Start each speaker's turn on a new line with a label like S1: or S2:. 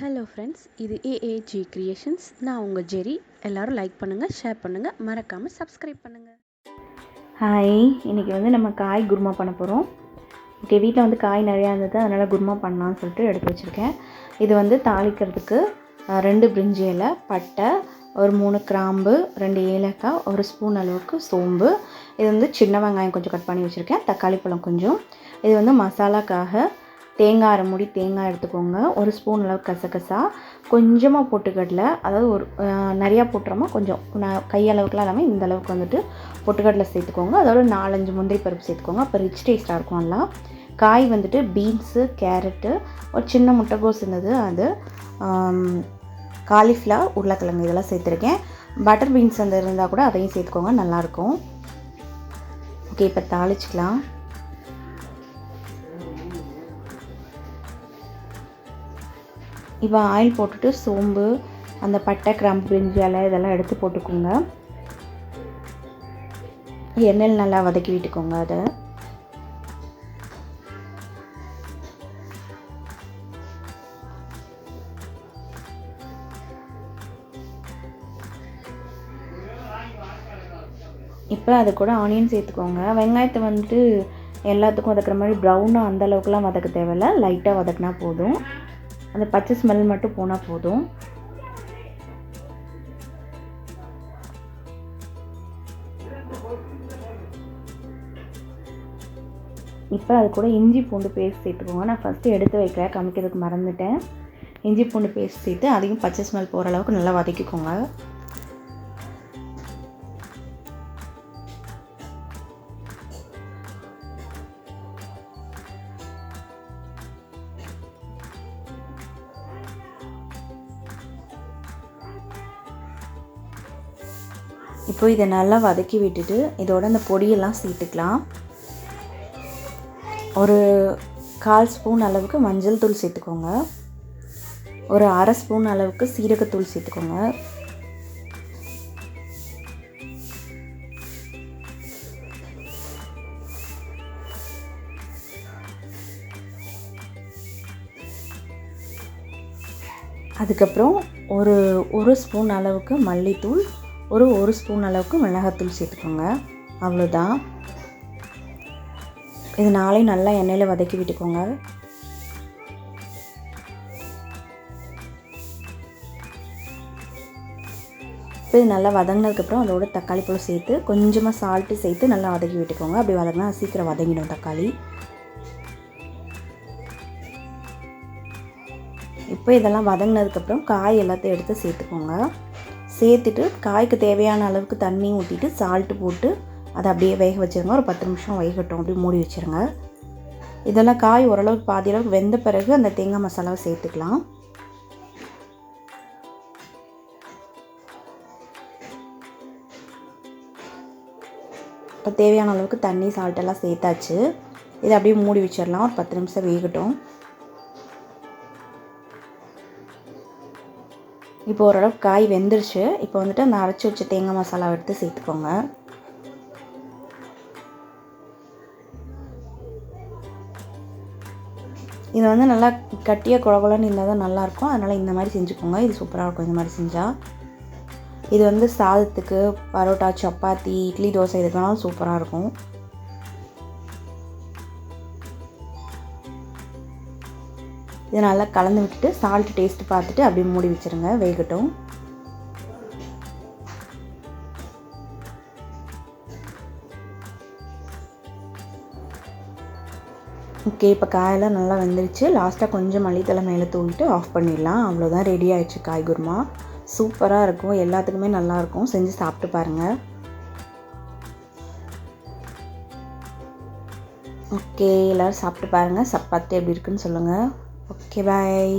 S1: Hello friends, இது AAG creations. நான் உங்கள் ஜெரி. எல்லோரும் லைக் பண்ணுங்கள், ஷேர் பண்ணுங்கள், மறக்காமல் சப்ஸ்கிரைப் பண்ணுங்கள்.
S2: ஹாய், இன்றைக்கி நம்ம காய் குருமா பண்ண போகிறோம். ஓகே, வீட்டில் காய் நிறையா இருந்தது, அதனால் குருமா பண்ணலான்னு சொல்லிட்டு எடுத்து வச்சுருக்கேன். இது தாளிக்கிறதுக்கு 2 பிரிஞ்சி இலை, பட்டை, ஒரு 3 கிராம்பு, 2 ஏலக்காய், 1 ஸ்பூன் அளவுக்கு சோம்பு. இது சின்ன வெங்காயம் கொஞ்சம் கட் பண்ணி வச்சுருக்கேன், தக்காளி பழம் கொஞ்சம். இது மசாலாக்காக தேங்காய் அரை மூடி தேங்காய் எடுத்துக்கோங்க, 1 ஸ்பூன் அளவுக்கு கசகசா, கொஞ்சமாக பொட்டுக்கடலை, அதாவது ஒரு நிறையா போட்டுறோமா கொஞ்சம் கையளவுக்குலாம் இல்லாமல் இந்த அளவுக்கு பொட்டுக்கடலை சேர்த்துக்கோங்க. அதோட 4-5 முந்திரி பருப்பு சேர்த்துக்கோங்க, அப்போ ரிச் டேஸ்ட்டாக இருக்கும். எல்லாம் காய் பீன்ஸு, கேரட்டு, ஒரு சின்ன முட்டைகோஸ் இருந்தது, அது காலிஃப்ளவர், உருளைக்கிழங்கு இதெல்லாம் சேர்த்துருக்கேன். பட்டர் பீன்ஸ் இருந்தால் கூட அதையும் சேர்த்துக்கோங்க, நல்லாயிருக்கும். ஓகே, இப்போ தாளிச்சிக்கலாம். இப்போ ஆயில் போட்டுட்டு சோம்பு, அந்த பட்டை, கிராம்பு, பிரிஞ்சி இலை இதெல்லாம் எடுத்து போட்டுக்கோங்க. எண்ணெயில் நல்லா வதக்கி விட்டுக்கோங்க. அதை இப்போ அது கூட ஆனியன் சேர்த்துக்கோங்க. வெங்காயத்தை எல்லாத்துக்கும் வதக்குற மாதிரி ப்ரௌனாக அந்த அளவுக்குலாம் வதக்க தேவையில்லை, லைட்டாக வதக்கினா போதும். அந்த பச்சை ஸ்மெல் மட்டும் போனால் போதும். இப்போ அது கூட இஞ்சி பூண்டு பேஸ்ட் சேர்த்துக்கோங்க. நான் ஃபஸ்ட்டு எடுத்து வைக்கிறேன், காமிக்கிறதுக்கு மறந்துட்டேன். இஞ்சி பூண்டு பேஸ்ட் சேர்த்து அதையும் பச்சை ஸ்மெல் போகிற அளவுக்கு நல்லா வதக்கிக்கோங்க. இப்போ இதை நல்லா வதக்கி விட்டுட்டு இதோட அந்த பொடியெல்லாம் சேர்த்துக்கலாம். ஒரு 1/4 ஸ்பூன் அளவுக்கு மஞ்சள் தூள் சேர்த்துக்கோங்க, ஒரு அரை ஸ்பூன் அளவுக்கு சீரகத்தூள் சேர்த்துக்கோங்க, அதுக்கப்புறம் ஒரு ஸ்பூன் அளவுக்கு மல்லித்தூள், ஒரு ஸ்பூன் அளவுக்கு மிளகாத்தூள் சேர்த்துக்கோங்க. அவ்வளோதான். இது நாளையும் நல்லா எண்ணெயில் வதக்கி விட்டுக்கோங்க. இப்போ இது நல்லா வதங்கினதுக்கப்புறம் அதோட தக்காளி பழம் சேர்த்து கொஞ்சமாக சால்ட்டு சேர்த்து நல்லா வதக்கி விட்டுக்கோங்க. அப்படி வதங்கினா சீக்கிரம் வதங்கிடும் தக்காளி. இப்போ இதெல்லாம் வதங்கினதுக்கப்புறம் காய் எல்லாத்தையும் எடுத்து சேர்த்துக்கோங்க. சேர்த்துட்டு காய்க்கு தேவையான அளவுக்கு தண்ணி ஊற்றிட்டு சால்ட்டு போட்டு அதை அப்படியே வேக வச்சுருங்க. ஒரு 10 நிமிஷம் வேகட்டும், அப்படியே மூடி வச்சுருங்க. இதெல்லாம் காய் ஓரளவுக்கு பாதி அளவுக்கு வெந்த பிறகு அந்த தேங்காய் மசாலாவை சேர்த்துக்கலாம். இப்போ தேவையான அளவுக்கு தண்ணி சால்ட்டெல்லாம் சேர்த்தாச்சு. இதை அப்படியே மூடி வச்சிடலாம், ஒரு 10 நிமிஷம் வேகட்டும். இப்போ ஓரளவுக்கு காய் வெந்துருச்சு. இப்போ அந்த அரைச்சி வச்ச தேங்காய் மசாலாவை எடுத்து சேர்த்துக்கோங்க. இது நல்லா கட்டியாக குழகுலன்னு இருந்தால் தான் நல்லாயிருக்கும், அதனால் இந்த மாதிரி செஞ்சுக்கோங்க. இது சூப்பராக இருக்கும் இந்த மாதிரி செஞ்சால். இது சாதத்துக்கு, பரோட்டா, சப்பாத்தி, இட்லி, தோசை இதுக்கெல்லாம் சூப்பராக இருக்கும். இதை நல்லா கலந்து விட்டுட்டு சால்ட்டு டேஸ்ட்டு பார்த்துட்டு அப்படியே மூடி வச்சுருங்க, வேகட்டும். ஓகே, இப்போ காயெல்லாம் நல்லா வெந்துருச்சு. லாஸ்ட்டாக கொஞ்சம் மல்லித்தலை மேலே தூவிட்டு ஆஃப் பண்ணிடலாம். அவ்வளோதான், ரெடி ஆகிடுச்சு காய் குருமா. சூப்பராக இருக்கும், எல்லாத்துக்குமே நல்லாயிருக்கும். செஞ்சு சாப்பிட்டு பாருங்கள். ஓகே, எல்லோரும் சாப்பிட்டு பாருங்கள், சாப்பிட்டு எப்படி இருக்குன்னு சொல்லுங்கள். Okay, bye.